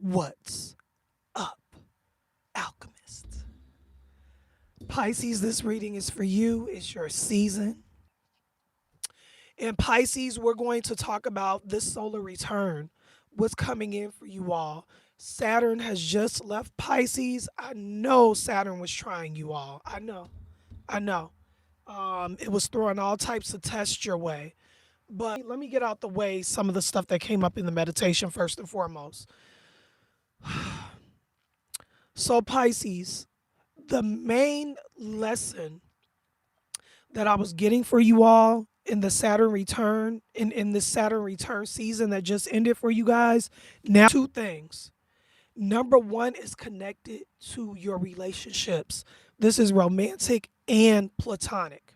What's up, alchemist? Pisces, this reading is for you. It's your season. In Pisces, we're going to talk about this solar return, what's coming in for you all. Saturn has just left Pisces. I know Saturn was trying you all. I know. It was throwing all types of tests your way. But let me get out the way some of the stuff that came up in the meditation first and foremost. So, Pisces, the main lesson that I was getting for you all in the Saturn return, in this Saturn return season that just ended for you guys, now two things. Number one is connected to your relationships. This is romantic and platonic.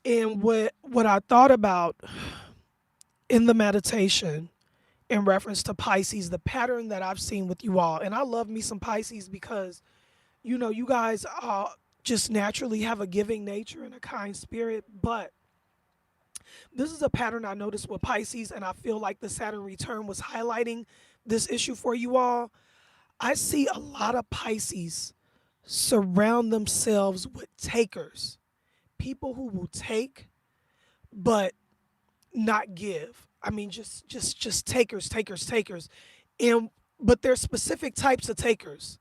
And what I thought about in the meditation in reference to Pisces, the pattern that I've seen with you all, and I love me some Pisces because you guys just naturally have a giving nature and a kind spirit. But this is a pattern I noticed with Pisces, and I feel like the Saturn return was highlighting this issue for you all. I see a lot of Pisces surround themselves with takers, people who will take but not give. I mean, just takers, takers, takers, and but there's specific types of takers.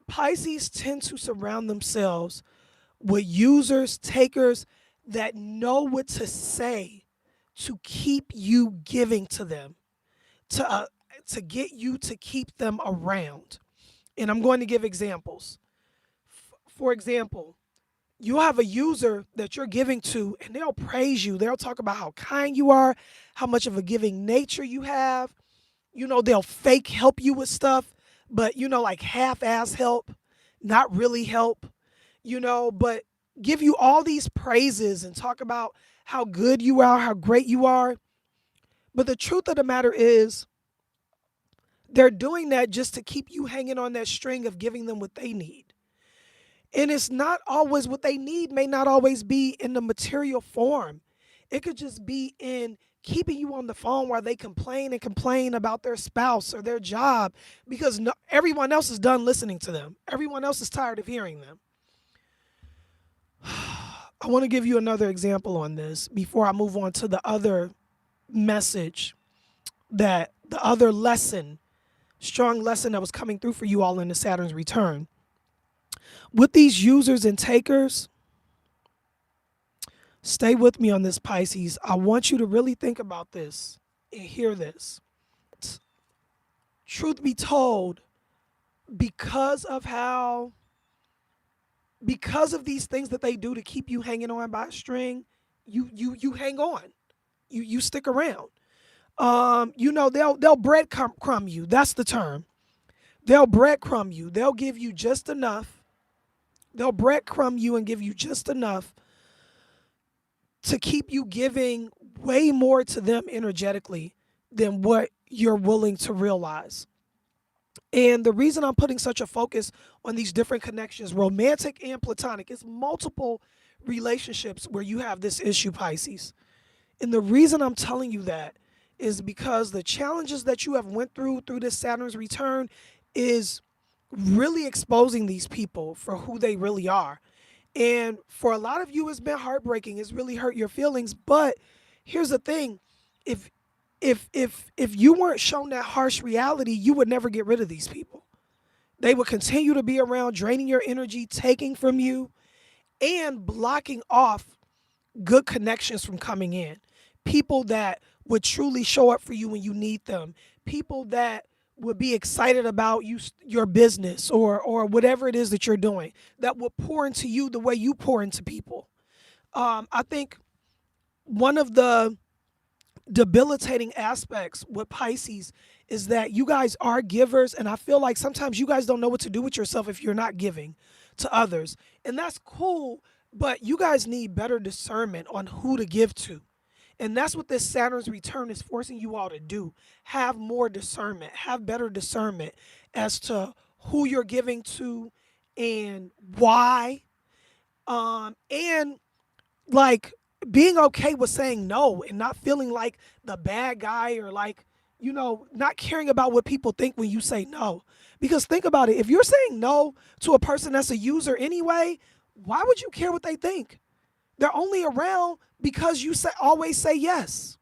Pisces tend to surround themselves with users, takers that know what to say to keep you giving to them, to uh, to get you to keep them around. And I'm going to give examples. For example, you have a user that you're giving to, and they'll praise you. They'll talk about how kind you are, how much of a giving nature you have. They'll fake help you with stuff, but like half-ass help, not really help, but give you all these praises and talk about how good you are, how great you are. But the truth of the matter is, they're doing that just to keep you hanging on that string of giving them what they need. And it's not always what they need, may not always be in the material form. It could just be in keeping you on the phone while they complain and complain about their spouse or their job because everyone else is done listening to them. Everyone else is tired of hearing them. I want to give you another example on this before I move on to the other message, that the other lesson, strong lesson that was coming through for you all in the Saturn's return. With these users and takers, stay with me on this, Pisces. I want you to really think about this and hear this. Truth be told, because of these things that they do to keep you hanging on by a string, you hang on. You stick around. They'll breadcrumb you. That's the term. They'll breadcrumb you. They'll give you just enough. They'll breadcrumb you and give you just enough to keep you giving way more to them energetically than what you're willing to realize. And the reason I'm putting such a focus on these different connections, romantic and platonic, is multiple relationships where you have this issue, Pisces. And the reason I'm telling you that is because the challenges that you have went through this Saturn's return is really exposing these people for who they really are. And for a lot of you, it's been heartbreaking. It's really hurt your feelings. But here's the thing. If you weren't shown that harsh reality, you would never get rid of these people. They would continue to be around, draining your energy, taking from you, and blocking off good connections from coming in. People that would truly show up for you when you need them. People that would be excited about your business or whatever it is that you're doing, that would pour into you the way you pour into people. I think one of the debilitating aspects with Pisces is that you guys are givers, and I feel like sometimes you guys don't know what to do with yourself if you're not giving to others. And that's cool, but you guys need better discernment on who to give to. And that's what this Saturn's return is forcing you all to do. Have more discernment, have better discernment as to who you're giving to and why. And like being okay with saying no and not feeling like the bad guy or like, not caring about what people think when you say no. Because think about it, if you're saying no to a person that's a user anyway, why would you care what they think? They're only around because you always say yes.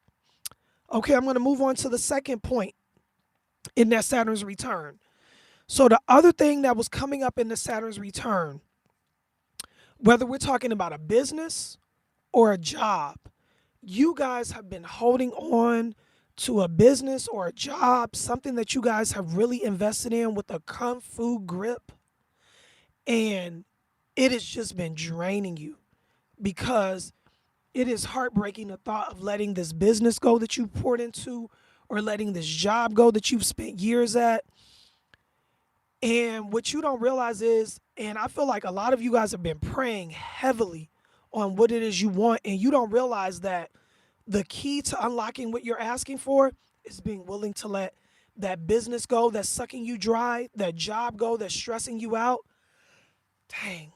Okay, I'm going to move on to the second point in that Saturn's return. So the other thing that was coming up in the Saturn's return, whether we're talking about a business or a job, you guys have been holding on to a business or a job, something that you guys have really invested in with a kung fu grip, and it has just been draining you because it is heartbreaking the thought of letting this business go that you poured into or letting this job go that you've spent years at. And what you don't realize is, and I feel like a lot of you guys have been praying heavily on what it is you want, and you don't realize that the key to unlocking what you're asking for is being willing to let that business go that's sucking you dry, that job go that's stressing you out. Dang.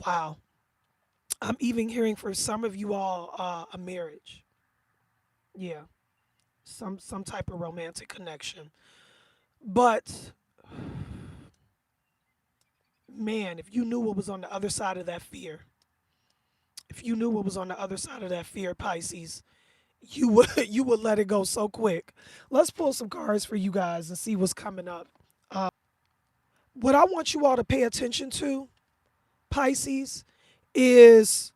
Wow. I'm even hearing for some of you all a marriage. Yeah. Some type of romantic connection. But man, if you knew what was on the other side of that fear, if you knew what was on the other side of that fear, Pisces, you would you would let it go so quick. Let's pull some cards for you guys and see what's coming up. What I want you all to pay attention to, Pisces, is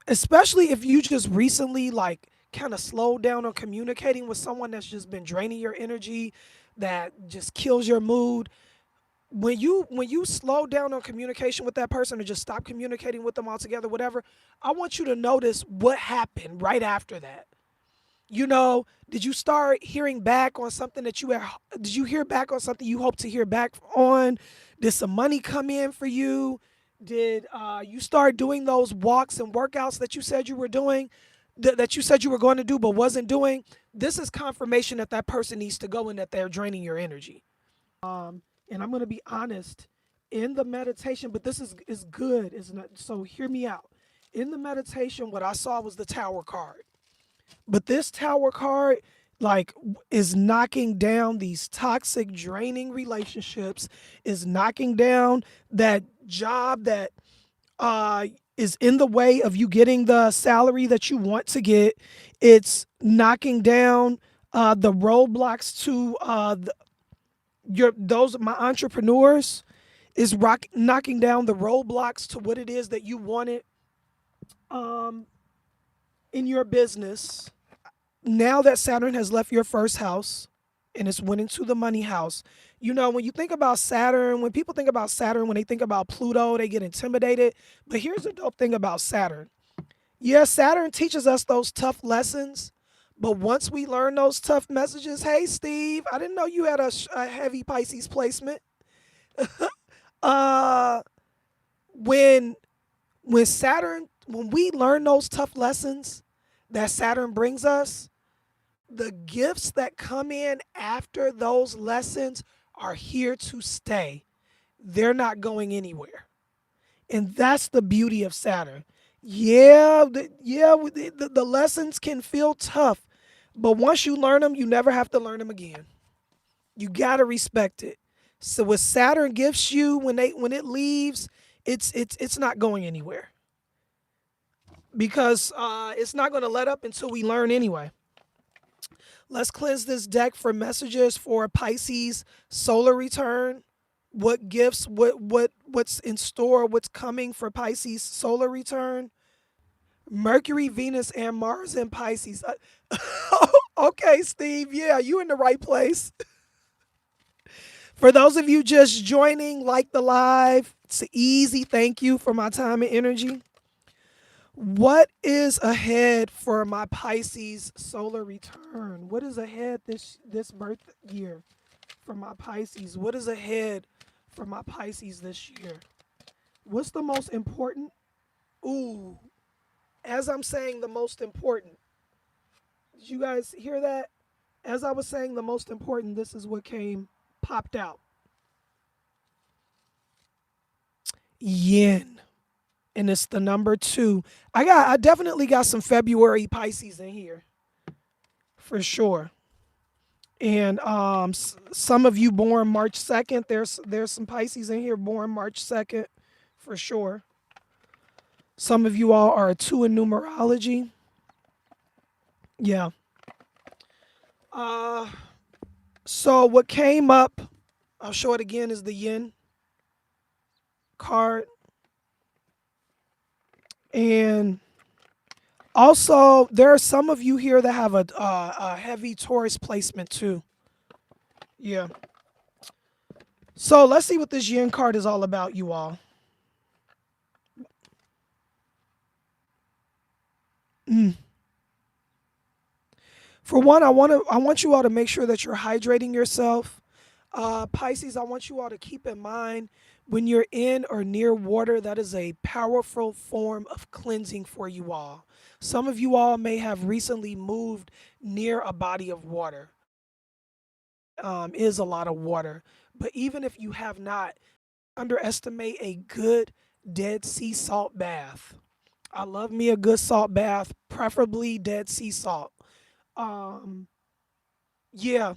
especially if you just recently like kind of slowed down on communicating with someone that's just been draining your energy, that just kills your mood. When you slow down on communication with that person or just stop communicating with them altogether, whatever, I want you to notice what happened right after that. Did you start hearing back on something did you hear back on something you hope to hear back on? Did some money come in for you? Did you start doing those walks and workouts that you said you were doing, that you said you were going to do but wasn't doing? This is confirmation that that person needs to go and that they're draining your energy. And I'm going to be honest, in the meditation, but this is good. Is not, so hear me out. In the meditation, what I saw was the Tower card. But this Tower card, like, is knocking down these toxic, draining relationships, is knocking down that job that is in the way of you getting the salary that you want to get. It's knocking down the roadblocks to my entrepreneurs, is knocking down the roadblocks to what it is that you wanted in your business. Now that Saturn has left your first house and it's went into the money house, when you think about Saturn, when people think about Saturn, when they think about Pluto, they get intimidated. But here's the dope thing about Saturn. Yeah, Saturn teaches us those tough lessons. But once we learn those tough messages, hey, Steve, I didn't know you had a heavy Pisces placement. uh, when when we learn those tough lessons that Saturn brings us, the gifts that come in after those lessons are here to stay. They're not going anywhere. And that's the beauty of Saturn. Yeah, the lessons can feel tough, but once you learn them, you never have to learn them again. You gotta respect it. So what Saturn gives you when it leaves, it's not going anywhere because it's not going to let up until we learn anyway. Let's cleanse this deck for messages for Pisces solar return. What gifts, what's in store, what's coming for Pisces solar return. Mercury, Venus, and Mars in Pisces. Okay, Steve. Yeah, you in the right place. For those of you just joining, like the live. It's easy. Thank you for my time and energy. What is ahead for my Pisces solar return? What is ahead this birth year for my Pisces? What is ahead for my Pisces this year? What's the most important? Ooh, as I'm saying the most important. Did you guys hear that? As I was saying the most important, this is what popped out. Yin. And it's the number 2. I definitely got some February Pisces in here. for sure. And some of you born March 2nd. There's some Pisces in here born March 2nd, for sure. Some of you all are a 2 in numerology. Yeah. Uh, so what came up, I'll show it again, is the Yin card. And also, there are some of you here that have a heavy Taurus placement too. Yeah. So let's see what this Yin card is all about, you all. For one, I want you all to make sure that you're hydrating yourself. Pisces, I want you all to keep in mind when you're in or near water, that is a powerful form of cleansing for you all. Some of you all may have recently moved near a body of water. Is a lot of water. But even if you have not, underestimate a good Dead Sea salt bath. I love me a good salt bath, preferably Dead Sea salt. Um, yeah,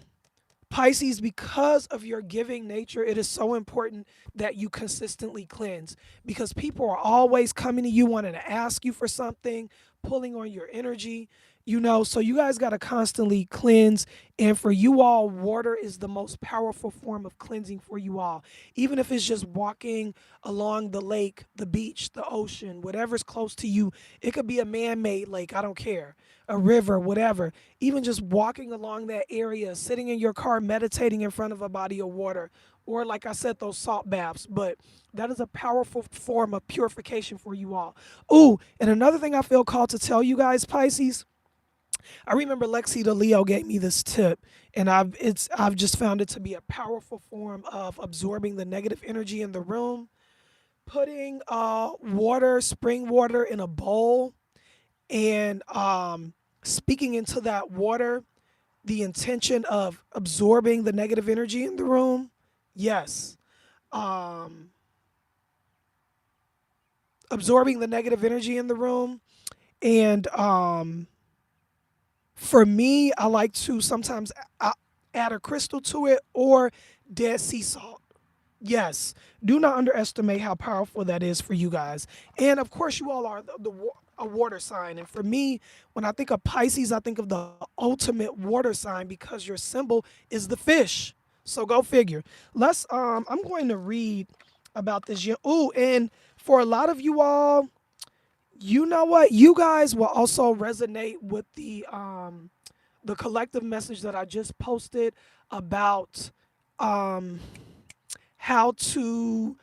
Pisces, because of your giving nature, it is so important that you consistently cleanse because people are always coming to you wanting to ask you for something, pulling on your energy, so you guys got to constantly cleanse. And for you all, water is the most powerful form of cleansing for you all. Even if it's just walking along the lake, the beach, the ocean, whatever's close to you, it could be a man made lake, I don't care, a river, whatever. Even just walking along that area, sitting in your car, meditating in front of a body of water, or like I said, those salt baths. But that is a powerful form of purification for you all. Ooh, and another thing I feel called to tell you guys, Pisces, I remember Lexi the Leo gave me this tip, and I've just found it to be a powerful form of absorbing the negative energy in the room. Putting water, spring water, in a bowl, and speaking into that water the intention of absorbing the negative energy in the room. Yes. Um, Absorbing the negative energy in the room. And for me, I like to sometimes add a crystal to it or Dead Sea salt. Yes, do not underestimate how powerful that is for you guys. And of course, you all are a water sign. And for me, when I think of Pisces, I think of the ultimate water sign because your symbol is the fish. So go figure. I'm going to read about this. Ooh, and for a lot of you all, you know what? You guys will also resonate with the collective message that I just posted about um how to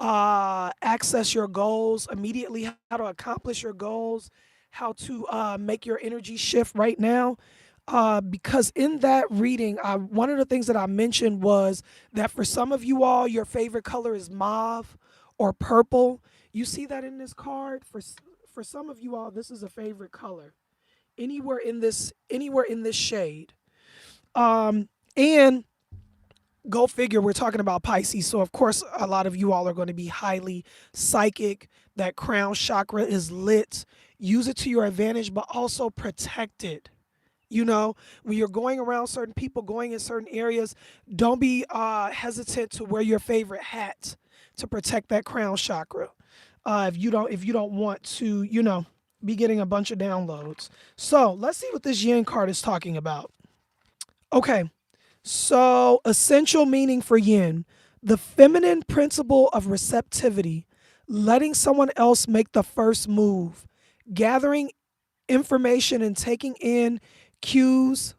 access your goals immediately, how to accomplish your goals, how to make your energy shift right now. Because in that reading, one of the things that I mentioned was that for some of you all, your favorite color is mauve or purple. You see that in this card. For some of you all, this is a favorite color. Anywhere in this shade. And go figure, we're talking about Pisces. So, of course, a lot of you all are going to be highly psychic. That crown chakra is lit. Use it to your advantage, but also protect it. When you're going around certain people, going in certain areas, don't be hesitant to wear your favorite hat to protect that crown chakra. If you don't want to, be getting a bunch of downloads. So let's see what this Yin card is talking about. Okay, so, essential meaning for yin, the feminine principle of receptivity, letting someone else make the first move, gathering information and taking in cues,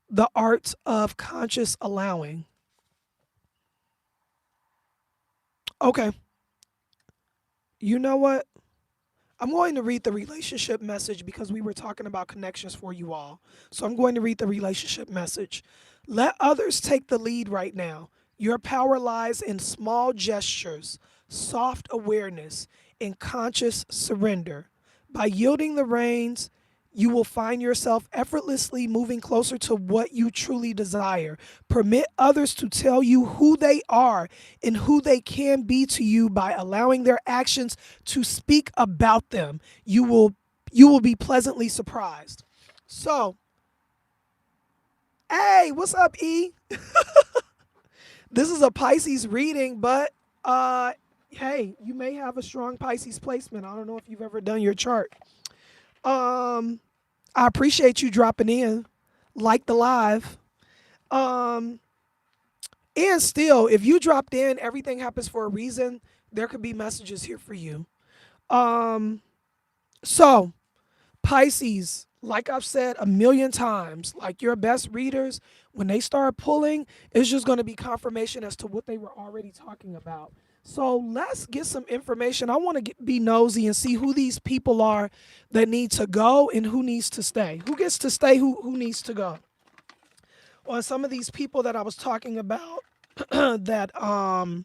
the art of conscious allowing. Okay, you know what? I'm going to read the relationship message because we were talking about connections for you all. So I'm going to read the relationship message. Let others take the lead right now. Your power lies in small gestures, soft awareness, and conscious surrender. By yielding the reins, you will find yourself effortlessly moving closer to what you truly desire. Permit others to tell you who they are and who they can be to you by allowing their actions to speak about them. You will be pleasantly surprised. So, Hey, what's up, E? This is a Pisces reading, but uh, hey, you may have a strong Pisces placement. I don't know if you've ever done your chart. Um, I appreciate you dropping in, like the live. Um, and still, if you dropped in, everything happens for a reason. There could be messages here for you. Um, so Pisces, like I've said a million times, like your best readers, when they start pulling, it's just going to be confirmation as to what they were already talking about. So let's get some information. I want to be nosy and see who these people are that need to go and who needs to stay. Who gets to stay, who needs to go. Well, some of these people that I was talking about that have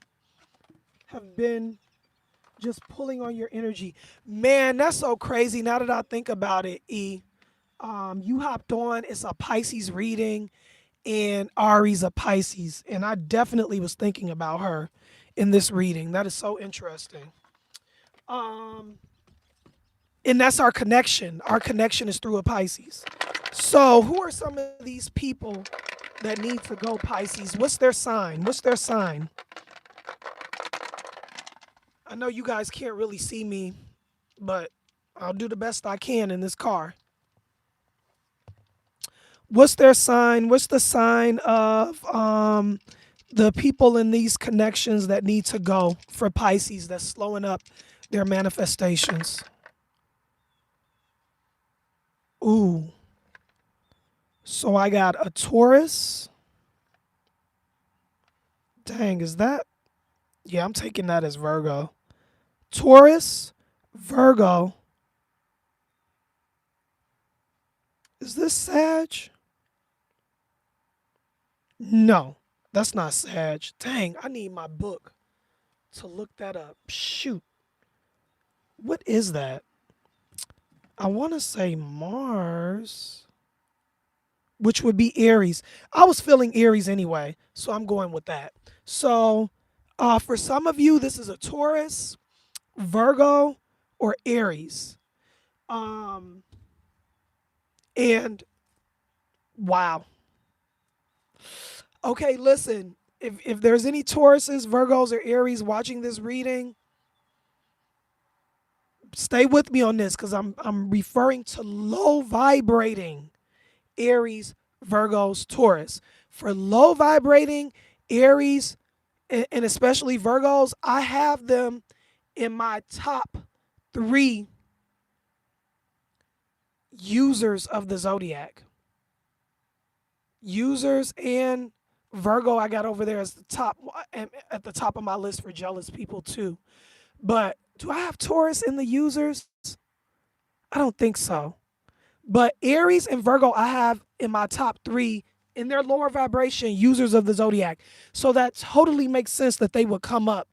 been just pulling on your energy. Man, that's so crazy now that I think about it, E. You hopped on. It's a Pisces reading, and Ari's a Pisces, and I definitely was thinking about her in this reading. That is so interesting. Um, and that's our connection. Our connection is through a Pisces. So, who are some of these people that need to go Pisces? What's their sign? What's their sign? I know you guys can't really see me, but I'll do the best I can in this car. What's their sign? What's the sign of the people in these connections that need to go for Pisces that's slowing up their manifestations? Ooh. So I got a Taurus. Dang, is that? Yeah, I'm taking that as Virgo. Taurus, Virgo. Is this Sag? No, that's not Sag. Dang, I need my book to look that up. Shoot. What is that? I want to say Mars, which would be Aries. I was feeling Aries anyway, so I'm going with that. So, for some of you, this is a Taurus, Virgo, or Aries. Um, and wow. Okay, listen. If there's any Tauruses, Virgos, or Aries watching this reading, stay with me on this because I'm referring to low vibrating Aries, Virgos, Taurus. For low vibrating Aries and especially Virgos, I have them in my top 3 users of the zodiac. Users and Virgo, I got over there as the top at the top of my list for jealous people too. But do I have Taurus in the users? I don't think so. But Aries and Virgo, I have in my top 3 in their lower vibration users of the zodiac. So that totally makes sense that they would come up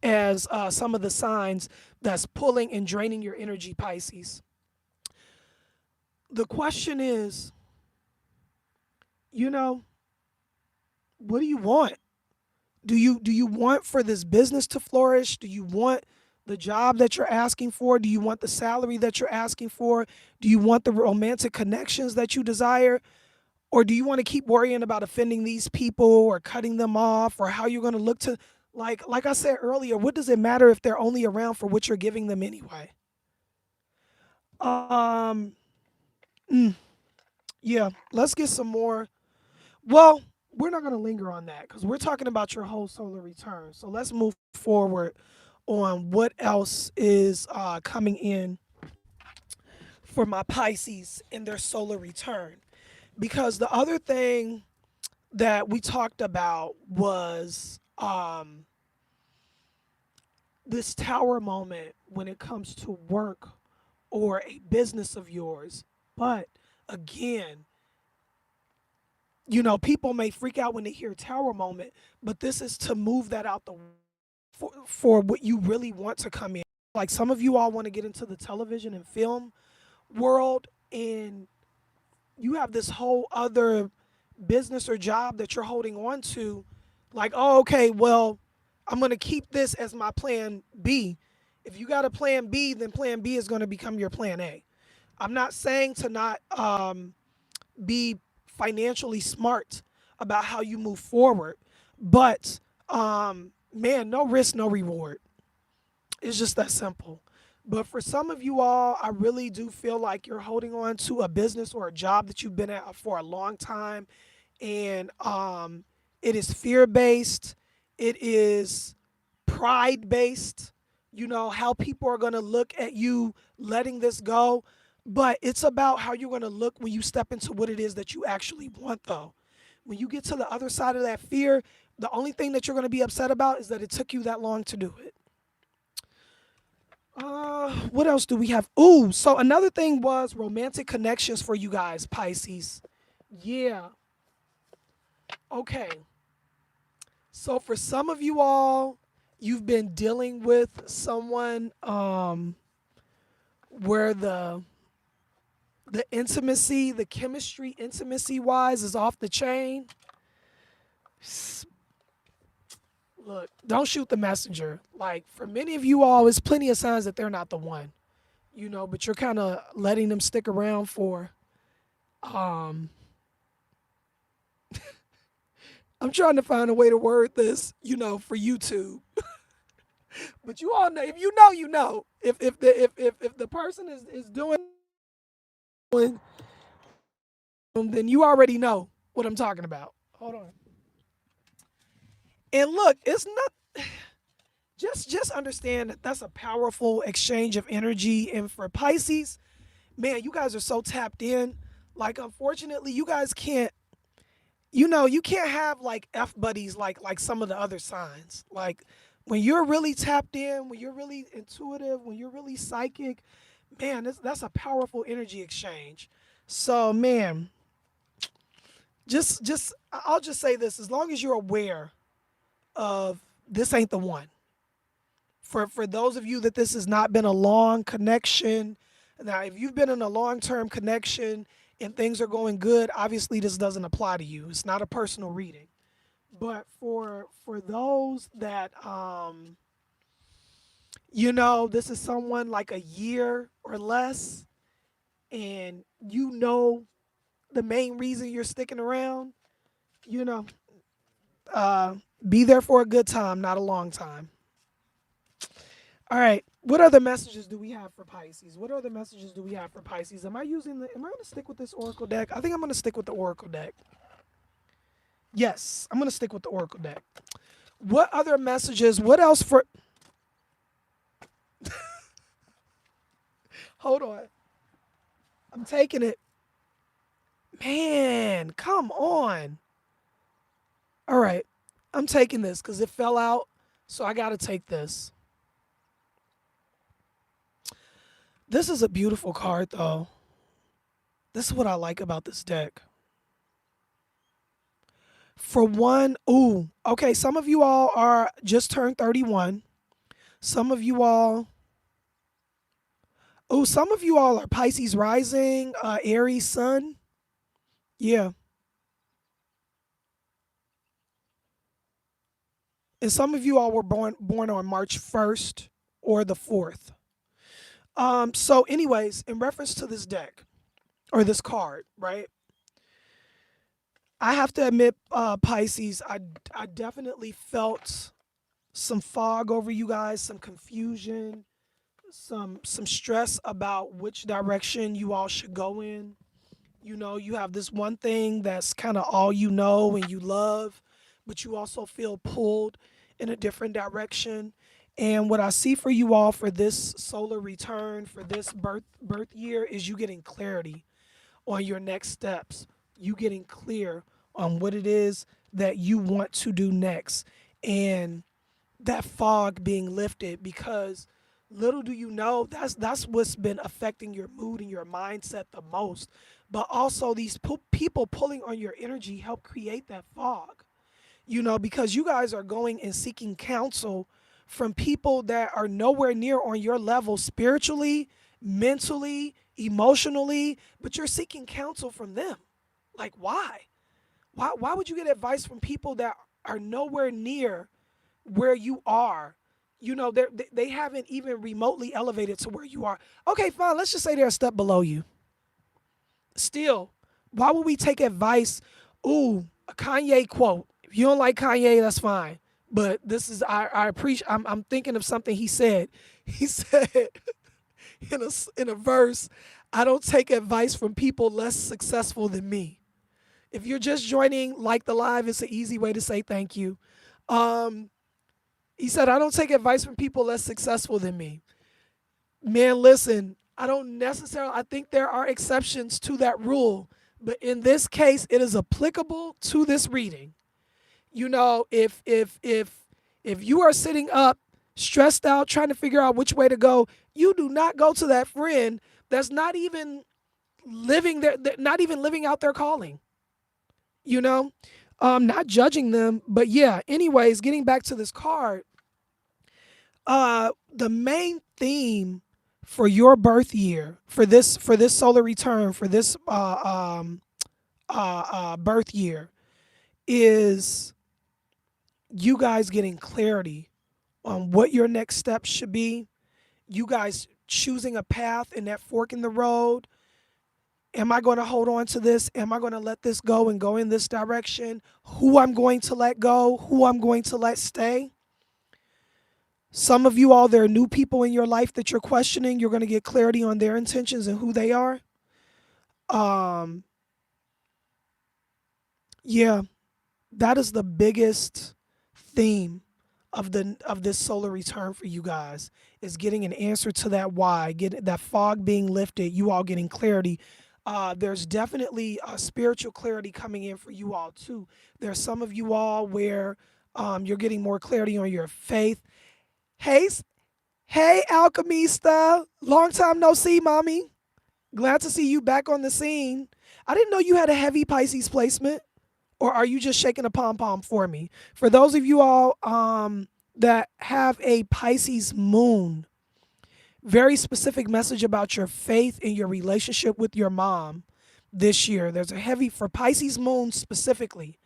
as some of the signs that's pulling and draining your energy, Pisces. The question is, you know, what do you want? Do you want for this business to flourish? Do you want the job that you're asking for? Do you want the salary that you're asking for? Do you want the romantic connections that you desire? Or do you want to keep worrying about offending these people or cutting them off or how you're going to look to like I said earlier, what does it matter if they're only around for what you're giving them anyway? Um mm, yeah, let's get some more. Well, we're not going to linger on that cuz we're talking about your whole solar return. So let's move forward on what else is coming in for my Pisces in their solar return. Because the other thing that we talked about was this tower moment when it comes to work or a business of yours. But again, people may freak out when they hear tower moment, but this is to move that out the for what you really want to come in. Like some of you all want to get into the television and film world, and you have this whole other business or job that you're holding on to, like, oh, okay, well, I'm going to keep this as my plan B. If you got a plan B, then plan B is going to become your plan A. I'm not saying to not be financially smart, about how you move forward. But man, no risk, no reward. It's just that simple. But for some of you all, I really do feel like you're holding on to a business or a job that you've been at for a long time, and it is fear based, it is pride based. You know how people are going to look at you letting this go, but it's about how you're going to look when you step into what it is that you actually want, though. When you get to the other side of that fear, the only thing that you're going to be upset about is that it took you that long to do it. What else do we have? Ooh, so another thing was romantic connections for you guys, Pisces. Yeah. Okay. So for some of you all, you've been dealing with someone where the intimacy, the chemistry, intimacy wise, is off the chain. Look, don't shoot the messenger. Like, for many of you all, it's plenty of signs that they're not the one, you know, but you're kind of letting them stick around for, um, I'm trying to find a way to word this, you know, for YouTube. But you all know, if you know, you know. If the person is doing, then you already know what I'm talking about. Hold on. And look, it's not. Just understand that that's a powerful exchange of energy. And for Pisces, man, you guys are so tapped in. Like, unfortunately, you guys can't, you know, you can't have like F buddies like some of the other signs. Like, when you're really tapped in, when you're really intuitive, when you're really psychic, man, that's a powerful energy exchange. So, man, I'll just say this: as long as you're aware of this ain't the one. For those of you that this has not been a long connection, now if you've been in a long-term connection and things are going good, obviously this doesn't apply to you. It's not a personal reading. But for those that you know, this is someone like a year or less, and you know the main reason you're sticking around, you know, uh, be there for a good time, not a long time. All right. What other messages do we have for Pisces? What other messages do we have for Pisces? Am I going to stick with this Oracle deck? I think I'm going to stick with the Oracle deck. Yes, I'm going to stick with the Oracle deck. What other messages? What else for? Hold on. I'm taking it. Man, come on. All right. I'm taking this because it fell out. So I got to take this. This is a beautiful card, though. This is what I like about this deck. For one, ooh, okay, some of you all are just turned 31. Some of you all, some of you all are Pisces rising, Aries sun. Yeah. And some of you all were born on March 1st or the 4th. So anyways, in reference to this deck or this card, right? I have to admit, Pisces, I definitely felt some fog over you guys, some confusion, some stress about which direction you all should go in. You know, you have this one thing that's kind of all you know and you love, but you also feel pulled in a different direction. And what I see for you all for this solar return, for this birth year, is you getting clarity on your next steps. You getting clear on what it is that you want to do next. And that fog being lifted, because little do you know that's what's been affecting your mood and your mindset the most. But also these people pulling on your energy help create that fog, you know, because you guys are going and seeking counsel from people that are nowhere near on your level spiritually, mentally, emotionally, but you're seeking counsel from them. Like, why would you get advice from people that are nowhere near where you are? You know, they haven't even remotely elevated to where you are. Okay, fine. Let's just say they're a step below you. Still, why would we take advice? Ooh, A Kanye quote. If you don't like Kanye, that's fine. But this is I appreciate. I'm thinking of something he said. He said in a verse, "I don't take advice from people less successful than me." If you're just joining, like the live, it's an easy way to say thank you. Um, he said, "I don't take advice from people less successful than me." Man, listen, I don't necessarily. I think there are exceptions to that rule, but in this case, it is applicable to this reading. You know, if you are sitting up stressed out trying to figure out which way to go, you do not go to that friend that's not even not even living out their calling. You know, not judging them, but yeah. Anyways, getting back to this card, the main theme for your birth year, for this solar return, for this birth year, is you guys getting clarity on what your next steps should be. You guys choosing a path in that fork in the road. Am I going to hold on to this? Am I going to let this go and go in this direction? Who I'm going to let go? Who I'm going to let stay? Some of you all, there are new people in your life that you're questioning. You're going to get clarity on their intentions and who they are. Um, yeah, that is the biggest theme of this solar return for you guys, is getting an answer to that why, getting that fog being lifted, you all getting clarity. There's definitely spiritual clarity coming in for you all too. There's some of you all where you're getting more clarity on your faith. Hey, hey, Alchemista, long time no see, mommy. Glad to see you back on the scene. I didn't know you had a heavy Pisces placement. Or are you just shaking a pom pom for me? For those of you all that have a Pisces moon, very specific message about your faith and your relationship with your mom this year. There's a heavy, for Pisces moon specifically,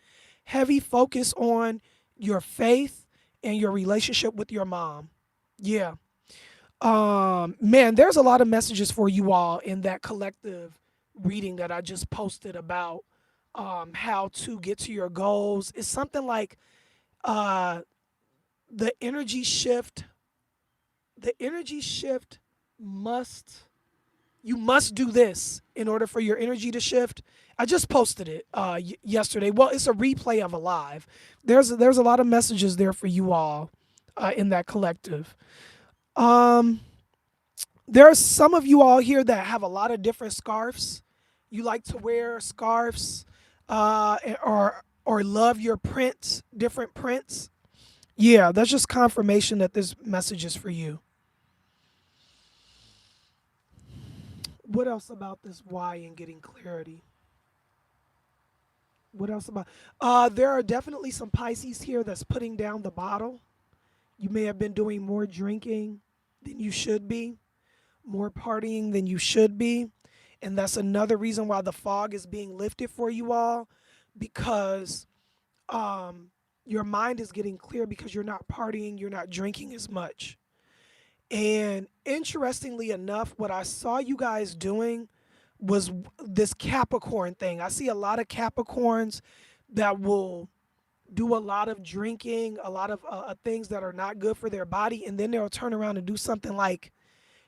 heavy focus on your faith and your relationship with your mom. Yeah. Man, there's a lot of messages for you all in that collective reading that I just posted about how to get to your goals. It's something like uh, the energy shift. The energy shift must, you must do this in order for your energy to shift. I just posted it yesterday. Well, it's a replay of a live. There's a lot of messages there for you all in that collective. Um, there are some of you all here that have a lot of different scarves. You like to wear scarves, or love your prints, different prints. Yeah, that's just confirmation that this message is for you. What else about this why and getting clarity? What else about? There are definitely some Pisces here that's putting down the bottle. You may have been doing more drinking than you should be, more partying than you should be. And that's another reason why the fog is being lifted for you all, because your mind is getting clear because you're not partying, you're not drinking as much. And interestingly enough, what I saw you guys doing was this Capricorn thing. I see a lot of Capricorns that will do a lot of drinking, a lot of things that are not good for their body, and then they'll turn around and do something like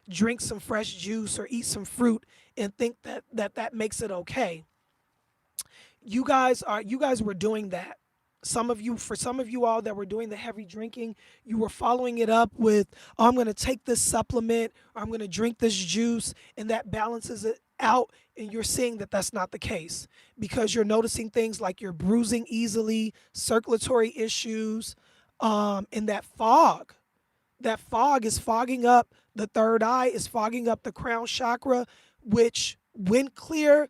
drink some fresh juice or eat some fruit and think that makes it okay. You guys were doing that. For some of you all that were doing the heavy drinking, you were following it up with, oh, I'm going to take this supplement, or I'm going to drink this juice, and that balances it out. And you're seeing that that's not the case, because you're noticing things like you're bruising easily, circulatory issues, and that fog. That fog is fogging up the third eye, is fogging up the crown chakra, which, when clear,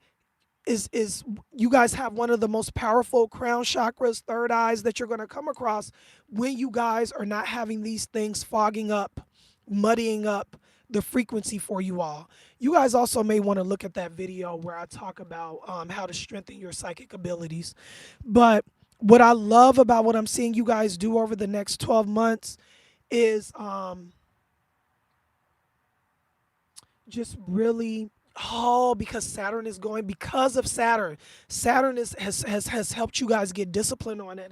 is you guys have one of the most powerful crown chakras, third eyes, that you're going to come across when you guys are not having these things fogging up, muddying up the frequency for you all. You guys also may want to look at that video where I talk about how to strengthen your psychic abilities. But what I love about what I'm seeing you guys do over the next 12 months is just really Oh, because Saturn is going because of Saturn. Saturn has helped you guys get disciplined on it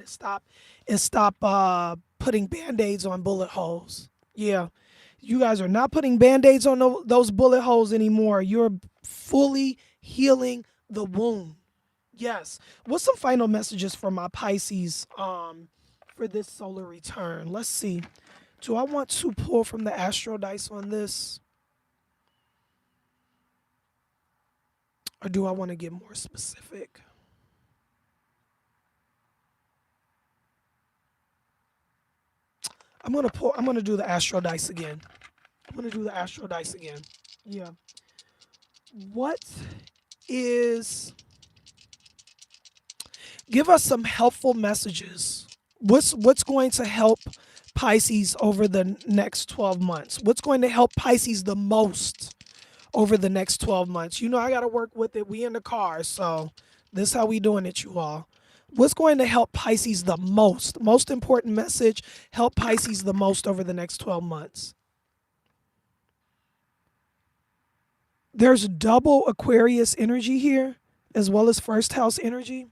and stop putting band-aids on bullet holes. Yeah. You guys are not putting band-aids on those bullet holes anymore. You're fully healing the wound. Yes. What's some final messages for my Pisces for this solar return? Let's see. Do I want to pull from the astro dice on this? Or do I want to get more specific? I'm gonna do the astro dice again. I'm gonna do the astro dice again. Yeah. What is give us some helpful messages. What's going to help Pisces over the next 12 months? What's going to help Pisces the most over the next 12 months? You know I gotta work with it. We in the car, so this is how we doing it, you all. What's going to help Pisces the most? Most important message, help Pisces the most over the next 12 months. There's double Aquarius energy here, as well as first house energy.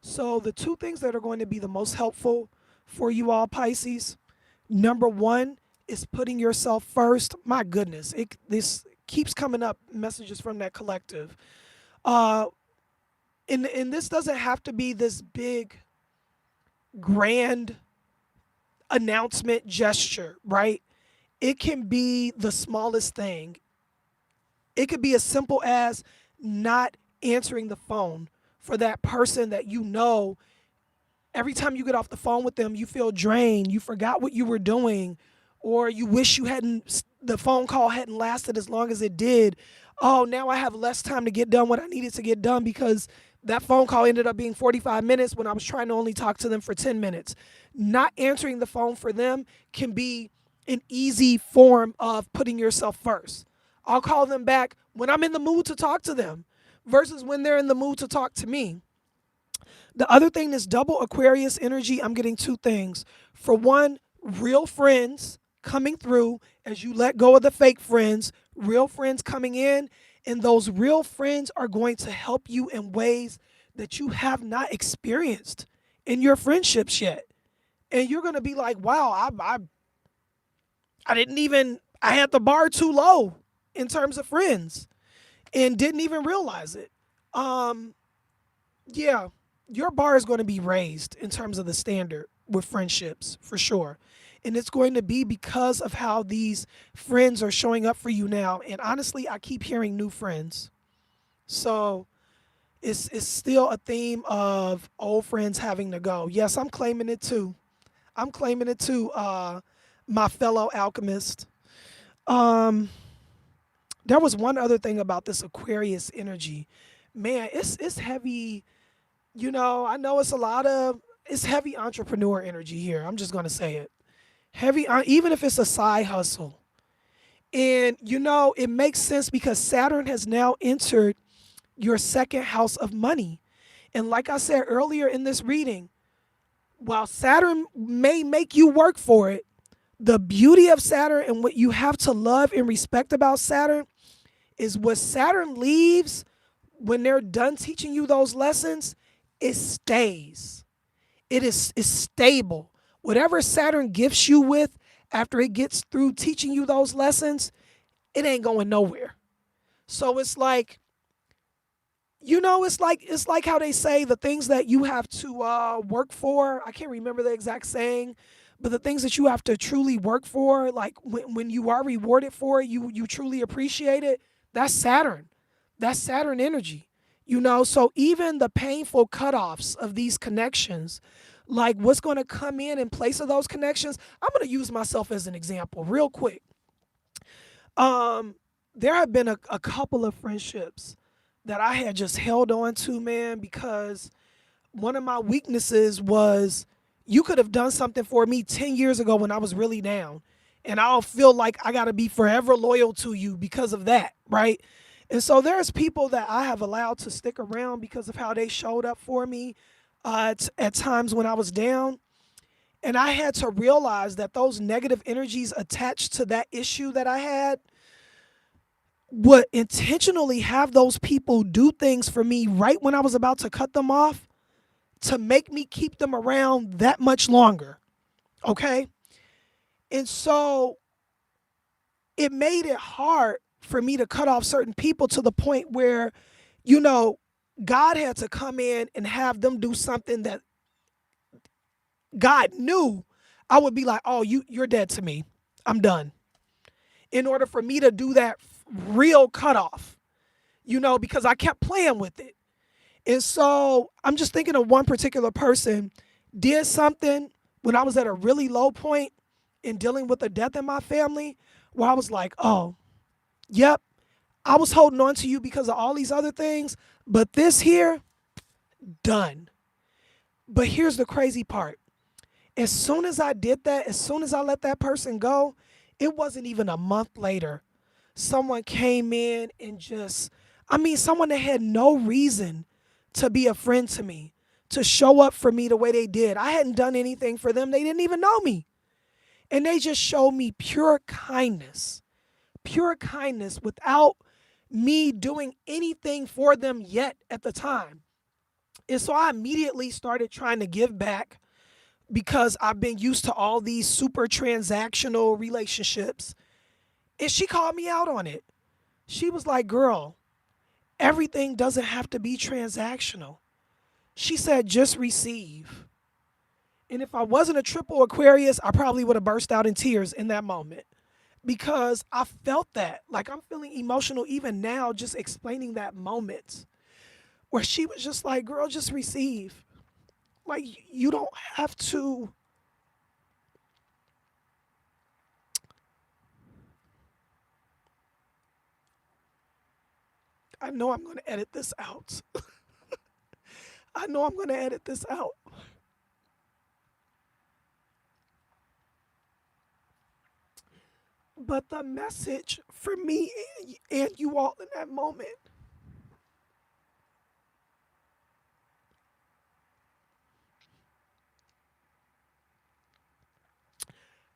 So the two things that are going to be the most helpful for you all, Pisces, number one is putting yourself first. My goodness, this keeps coming up, messages from that collective. Uh, and this doesn't have to be this big, grand announcement gesture, right? It can be the smallest thing. It could be as simple as not answering the phone for that person that you know. Every time you get off the phone with them, you feel drained. You forgot what you were doing, or you wish the phone call hadn't lasted as long as it did. Oh, now I have less time to get done what I needed to get done because that phone call ended up being 45 minutes when I was trying to only talk to them for 10 minutes. Not answering the phone for them can be an easy form of putting yourself first. I'll call them back when I'm in the mood to talk to them versus when they're in the mood to talk to me. The other thing is double Aquarius energy. I'm getting two things. For one, real friends coming through as you let go of the fake friends, real friends coming in, and those real friends are going to help you in ways that you have not experienced in your friendships yet. And you're going to be like, wow, I didn't even, I had the bar too low in terms of friends and didn't even realize it. Yeah, your bar is going to be raised in terms of the standard with friendships for sure. And it's going to be because of how these friends are showing up for you now. And honestly, I keep hearing new friends. So it's still a theme of old friends having to go. Yes, I'm claiming it too. I'm claiming it too, my fellow alchemist. Um, there was one other thing about this Aquarius energy. Man, it's heavy. You know, I know it's heavy entrepreneur energy here. I'm just going to say it. Heavy, even if it's a side hustle. And, you know, it makes sense because Saturn has now entered your second house of money. And like I said earlier in this reading, while Saturn may make you work for it, the beauty of Saturn and what you have to love and respect about Saturn is what Saturn leaves when they're done teaching you those lessons, it stays. It's stable. Whatever Saturn gifts you with after it gets through teaching you those lessons, it ain't going nowhere. So it's like, you know, it's like how they say the things that you have to work for. I can't remember the exact saying, but the things that you have to truly work for, like when you are rewarded for it, you truly appreciate it. That's Saturn. That's Saturn energy. You know, so even the painful cutoffs of these connections, like what's going to come in place of those connections, I'm going to use myself as an example real quick. There have been a couple of friendships that I had just held on to, man, because one of my weaknesses was you could have done something for me 10 years ago when I was really down. And I'll feel like I got to be forever loyal to you because of that, right? And so there's people that I have allowed to stick around because of how they showed up for me at times when I was down. And I had to realize that those negative energies attached to that issue that I had would intentionally have those people do things for me right when I was about to cut them off to make me keep them around that much longer. Okay. And so it made it hard for me to cut off certain people to the point where, you know, God had to come in and have them do something that God knew I would be like, oh, you're dead to me. I'm done. In order for me to do that real cutoff, because I kept playing with it. And so I'm just thinking of one particular person did something when I was at a really low point in dealing with a death in my family where I was like, oh, yep, I was holding on to you because of all these other things, but this here, done. But here's the crazy part. As soon as I did that, as soon as I let that person go, it wasn't even a month later. Someone came in and someone that had no reason to be a friend to me, to show up for me the way they did. I hadn't done anything for them. They didn't even know me. And they just showed me pure kindness without me doing anything for them yet at the time. And so I immediately started trying to give back because I've been used to all these super transactional relationships. And she called me out on it. She was like, girl, everything doesn't have to be transactional. She said, just receive. And if I wasn't a triple Aquarius, I probably would have burst out in tears in that moment because I felt that. Like I'm feeling emotional even now just explaining that moment where she was just like, girl, just receive. Like you don't have to. I know I'm going to edit this out. I know I'm going to edit this out. But the message for me and you all in that moment,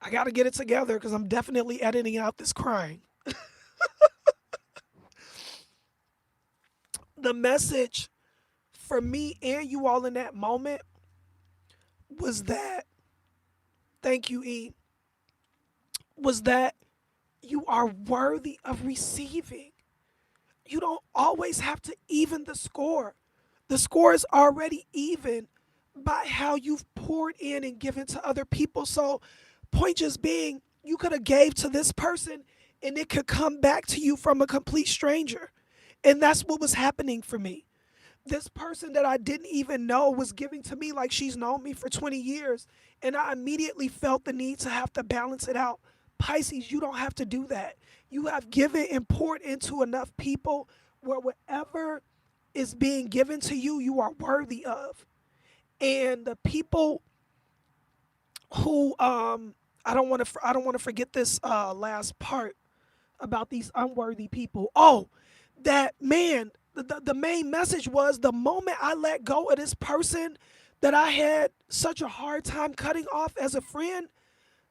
I got to get it together because I'm definitely editing out this crying. The message for me and you all in that moment was that, thank you, E, was that you are worthy of receiving. You don't always have to even the score. The score is already even by how you've poured in and given to other people. So, point just being, you could have gave to this person and it could come back to you from a complete stranger. And that's what was happening for me. This person that I didn't even know was giving to me like she's known me for 20 years. And I immediately felt the need to have to balance it out. Pisces, you don't have to do that. You have given and poured into enough people where whatever is being given to you, you are worthy of. And the people who I don't want to forget this last part about these unworthy people. Oh, that man, the main message was the moment I let go of this person that I had such a hard time cutting off as a friend,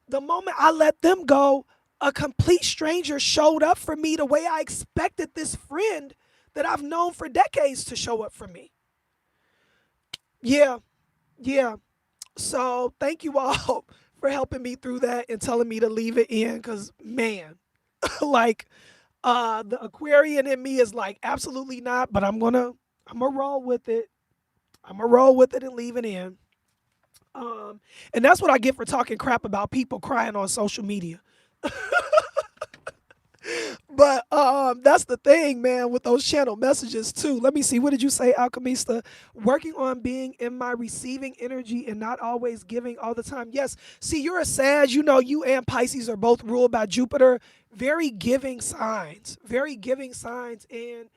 the moment I let them go, a complete stranger showed up for me the way I expected this friend that I've known for decades to show up for me. Yeah, yeah. So thank you all for helping me through that and telling me to leave it in because, man, like the Aquarian in me is like, absolutely not, but I'm gonna roll with it. I'm gonna roll with it and leave it in. And that's what I get for talking crap about people crying on social media. But that's the thing, man, with those channel messages too. Let me see. What did you say, Alchemista? Working on being in my receiving energy and not always giving all the time. Yes. See, you're a Sag. You know, you and Pisces are both ruled by Jupiter. Very giving signs. Very giving signs. And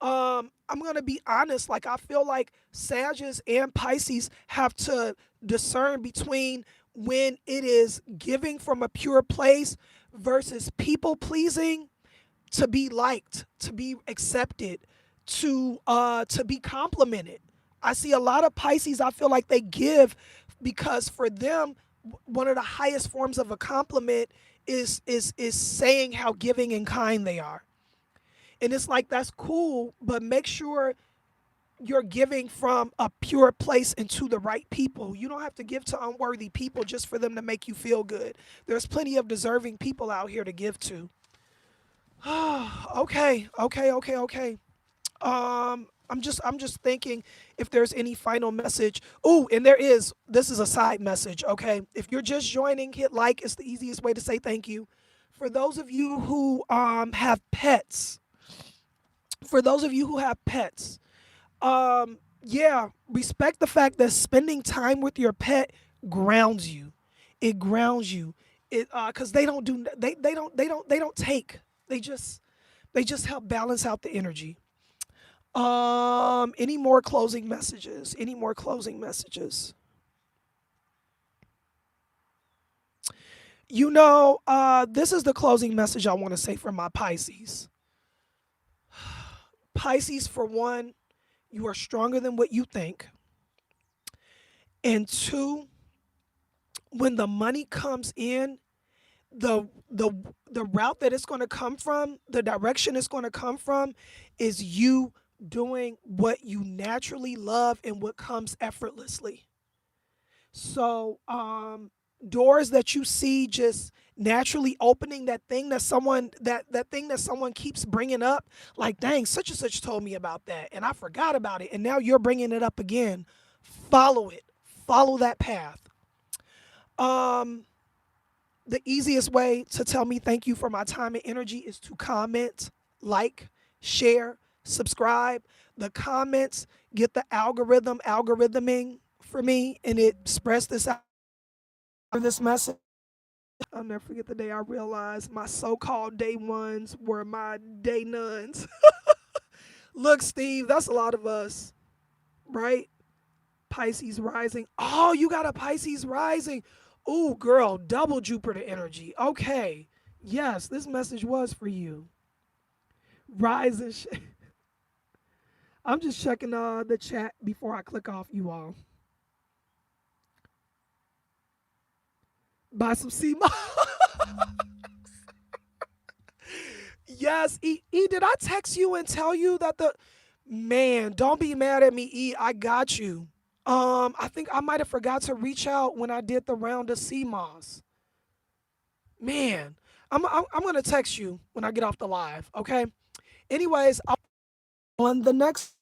I'm gonna be honest. Like I feel like Sagittarius and Pisces have to discern between when it is giving from a pure place versus people pleasing to be liked, to be accepted, to be complimented. I see a lot of Pisces, I feel like they give because for them one of the highest forms of a compliment is saying how giving and kind they are. And it's like, that's cool, but make sure you're giving from a pure place and to the right people. You don't have to give to unworthy people just for them to make you feel good. There's plenty of deserving people out here to give to. Okay. I'm just thinking if there's any final message. Oh, and there is. This is a side message, okay? If you're just joining, hit like. It's the easiest way to say thank you. For those of you who have pets, for those of you who have pets, yeah, respect the fact that spending time with your pet grounds you. It grounds you. It cuz they don't take. They just help balance out the energy. Any more closing messages? Any more closing messages? This is the closing message I want to say for my Pisces. Pisces, for one, you are stronger than what you think. And two, when the money comes in, the the the route that it's going to come from, the direction it's going to come from, is you doing what you naturally love and what comes effortlessly. So, doors that you see just naturally opening, that thing that someone keeps bringing up, like, dang, such and such told me about that, and I forgot about it, and now you're bringing it up again. Follow it. Follow that path. Um, the easiest way to tell me thank you for my time and energy is to comment, like, share, subscribe. The comments get the algorithming for me, and it spreads this out, this message. I'll never forget the day I realized my so-called day ones were my day nuns. Look, Steve, that's a lot of us, right? Pisces rising. Oh, you got a Pisces rising. Ooh, girl, double Jupiter energy. Okay. Yes, this message was for you. Rising. I'm just checking the chat before I click off, you all. Buy some sea moss. Yes, did I text you and tell you that the man, don't be mad at me, E. I got you. I think I might have forgot to reach out when I did the round of sea moss. Man, I'm gonna text you when I get off the live. Okay. Anyways, on the next